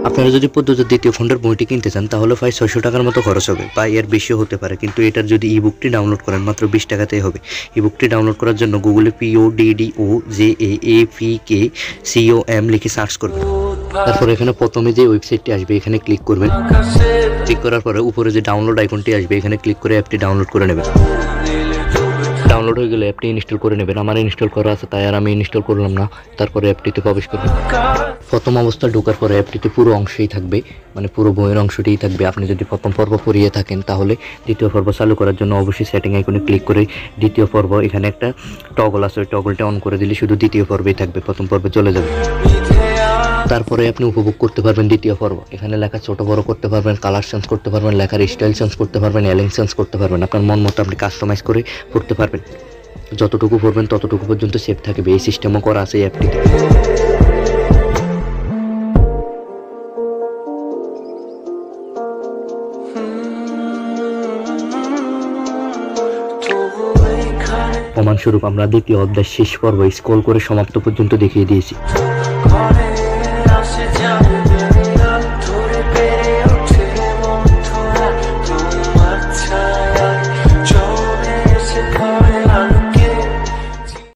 আপনারা যদি পদ্মত দ্বিতীয় খণ্ডের বইটি কিনতে চান তাহলে প্রায় 600 টাকার মতো খরচ হবে বা এর বেশিও হতে পারে, কিন্তু এটার যদি ই বুকটি ডাউনলোড করেন মাত্র 20 টাকাতেই হবে। ই বুকটি ডাউনলোড করার জন্য গুগলে PODDOJAAFKCOM লিখে সার্চ করবেন। তারপর এখানে প্রথমে যে ওয়েবসাইটটি আসবে এখানে ক্লিক করবেন। ক্লিক করার পরে উপরে যে ডাউনলোড আইকনটি আসবে এখানে ক্লিক করে অ্যাপটি ডাউনলোড করে নেবেন। ডাউনলোড হয়ে গেলে অ্যাপটি ইনস্টল করে নেবেন। আমার ইনস্টল করা আছে তাই আর আমি ইনস্টল করলাম না। তারপরে অ্যাপটিতে প্রবেশ করবেন। প্রথম অবস্থায় ঢোকার পরে অ্যাপটিতে পুরো অংশই থাকবে, মানে পুরো বইয়ের অংশটিই থাকবে। আপনি যদি প্রথম পর্ব পড়িয়ে থাকেন তাহলে দ্বিতীয় পর্ব চালু করার জন্য অবশ্যই সেটিং আইকনে ক্লিক করে দ্বিতীয় পর্ব, এখানে একটা টগল আছে ওই টগলটা অন করে দিলে শুধু দ্বিতীয় পর্বেই থাকবে, প্রথম পর্বে চলে যাবে। তারপরে আপনি উপভোগ করতে পারবেন দ্বিতীয় পর্ব। এখানে লেখা ছোট বড় করতে পারবেন, কালার চেঞ্জ করতে পারবেন, লেখার স্টাইল চেঞ্জ করতে পারবেন, অ্যালিং চেঞ্জ করতে পারবেন। আপনার মন মতো আপনি কাস্টমাইজ করে পড়তে পারবেন। যতটুকু পড়বেন ততটুকু পর্যন্ত সেভ থাকবে, এই সিস্টেমও করা আছে এই অ্যাপটিতে। প্রমাণস্বরূপ আমরা দ্বিতীয় অধ্যায় শেষ পর্ব স্ক্রল করে সমাপ্ত পর্যন্ত দেখিয়ে দিয়েছি।